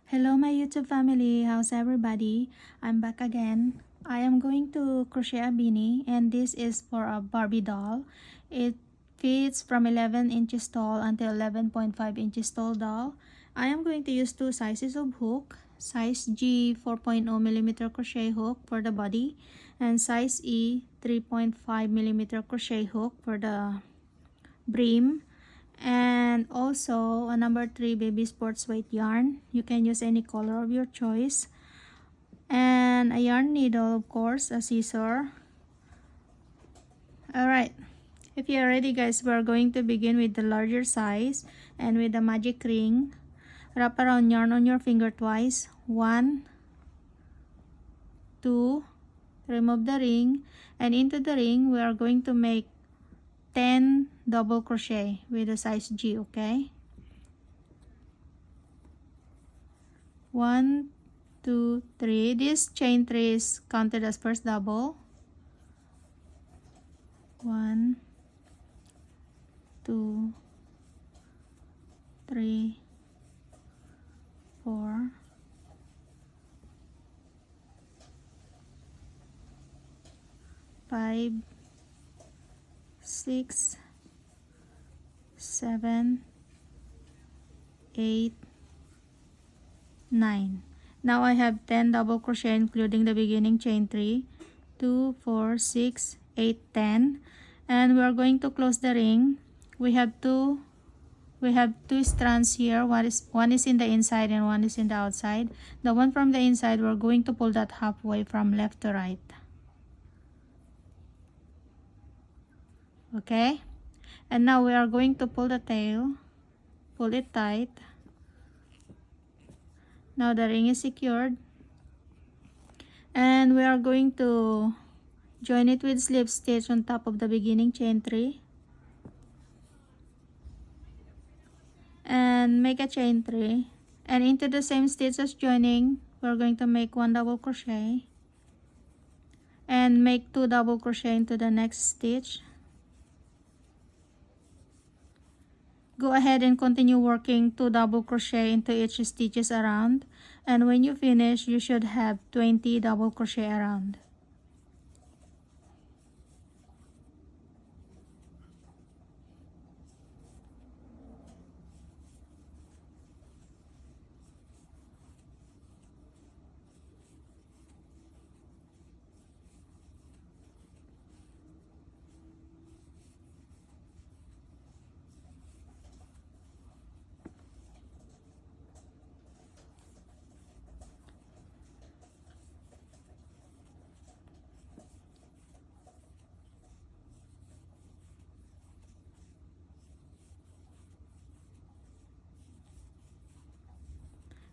Hello my YouTube family, how's everybody? I'm back again. I am going to crochet a beanie, and this is for a Barbie doll. It fits from 11 inches tall until 11.5 inches tall doll. I am going to use two sizes of hook, size G 4.0mm crochet hook for the body and size E 3.5mm crochet hook for the brim. And also a number 3 baby sports weight yarn. You can use any color of your choice. And a yarn needle, of course, a scissor. Alright, if you are ready guys, we are going to begin with the larger size and with the magic ring. Wrap around yarn on your finger twice. 1, 2, remove the ring, and into the ring we are going to make 10 double crochet with a size G, okay? 1, 2, 3. This chain 3 is counted as first double. 1, 2, 3, 4, 5, 6, 7, 8, 9. Now I have 10 double crochet including the beginning chain 3, 2, 4, 6, 8, 10. And we are going to close the ring. We have two strands here. One is in the inside and one is in the outside. The one from the inside, we're going to pull that halfway from left to right. Okay? And now we are going to pull the tail. Pull it tight. Now the ring is secured. And we are going to join it with slip stitch on top of the beginning chain 3. And make a chain 3. And into the same stitch as joining, we're going to make 1 double crochet. And make 2 double crochet into the next stitch. Go ahead and continue working 2 double crochet into each stitches around, and when you finish you should have 20 double crochet around.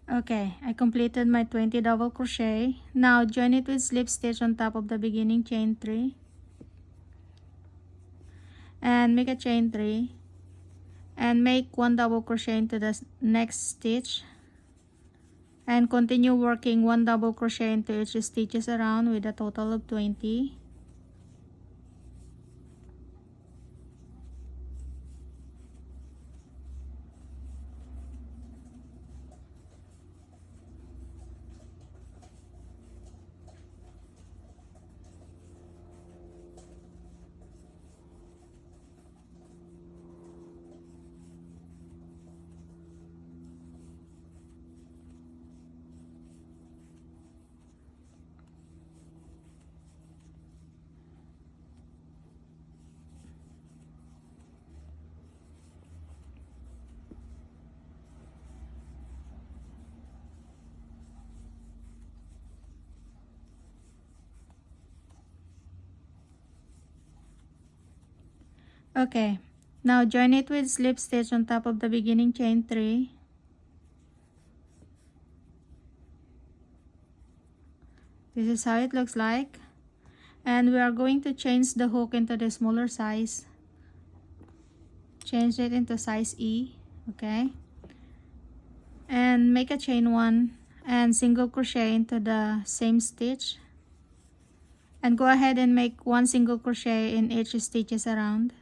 Okay, I completed my 20 double crochet. Now join it with slip stitch on top of the beginning chain 3. And make a chain 3. And make 1 double crochet into the next stitch. And continue working 1 double crochet into each stitches around with a total of 20. Okay, now join it with slip stitch on top of the beginning chain 3. This is how it looks like. And we are going to change the hook into the smaller size. Change it into size E, okay? And make a chain 1 and single crochet into the same stitch. And go ahead and make 1 single crochet in each stitches around.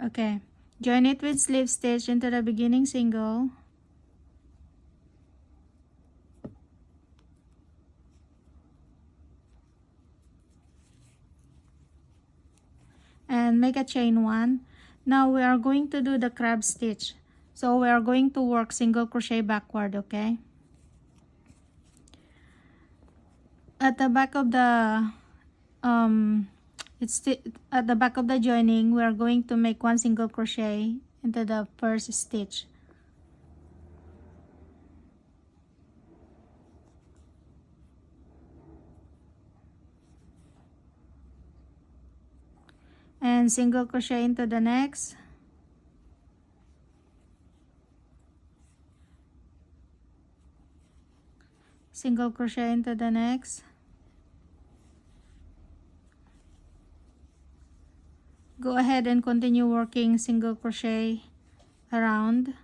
Okay, join it with slip stitch into the beginning single. And make a chain 1. Now we are going to do the crab stitch. So we are going to work single crochet backward, okay? At the back of the at the back of the joining, we are going to make 1 single crochet into the first stitch. And single crochet into the next. Single crochet into the next. Go ahead and continue working single crochet around.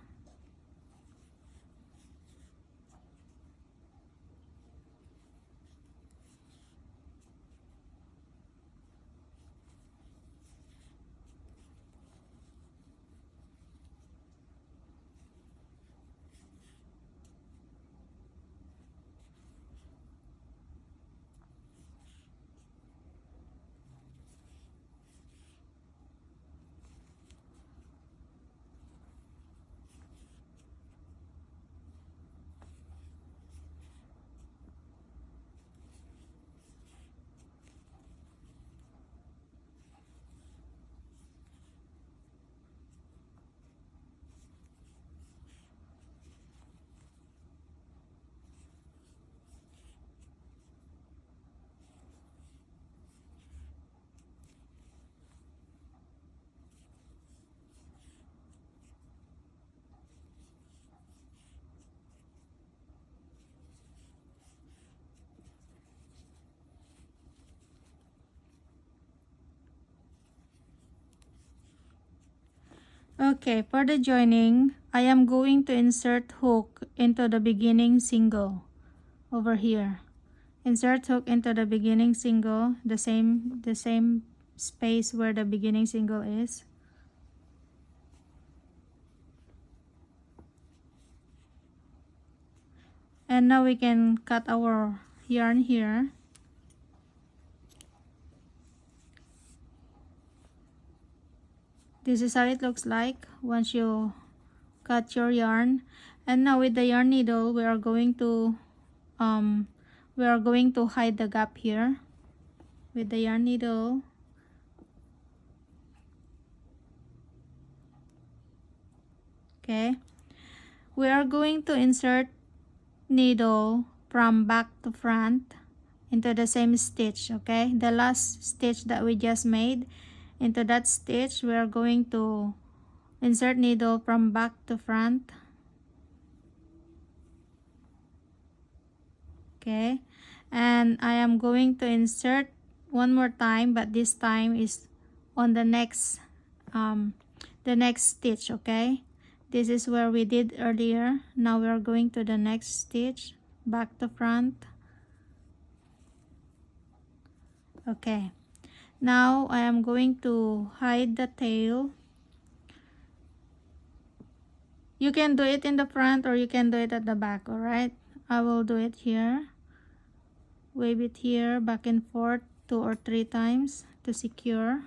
Okay, for the joining, I am going to insert hook into the beginning single over here. Insert hook into the beginning single, the same space where the beginning single is. And now we can cut our yarn here. This is how it looks like once you cut your yarn. And now with the yarn needle, we are going to hide the gap here with the yarn needle. Okay, we are going to insert needle from back to front into the same stitch. Okay, the last stitch that we just made, into that stitch we are going to insert needle from back to front. Okay, and I am going to insert one more time, but this time is on the next stitch. Okay, this is where we did earlier. Now we are going to the next stitch, back to front. Okay, now I am going to hide the tail. You can do it in the front or you can do it at the back. All right, I will do it here. Wave it here back and forth 2 or 3 times to secure.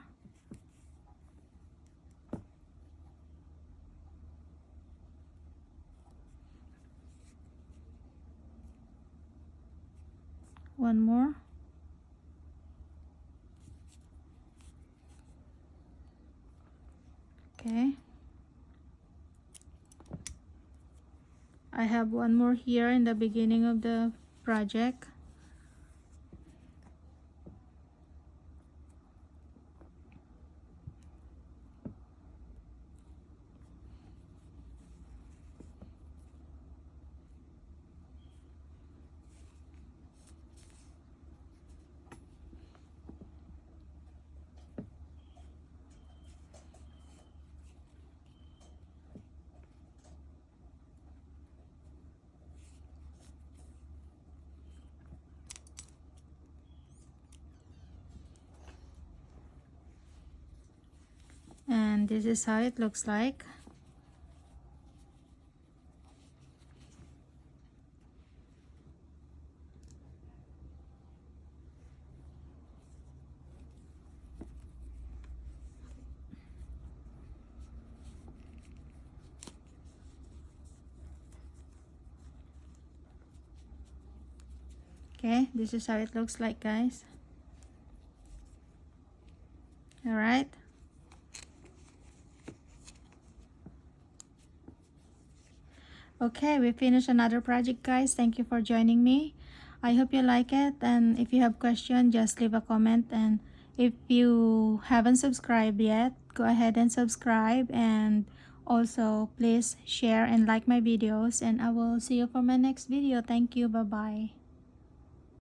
One more. Okay, I have one more here in the beginning of the project. and this is how it looks like. Okay, this is how it looks like, guys. All right. Okay, we finished another project, guys. Thank you for joining me. I hope you like it, and if you have questions, just leave a comment. And if you haven't subscribed yet, go ahead and subscribe, and also please share and like my videos, and I will see you for my next video. Thank you. Bye bye.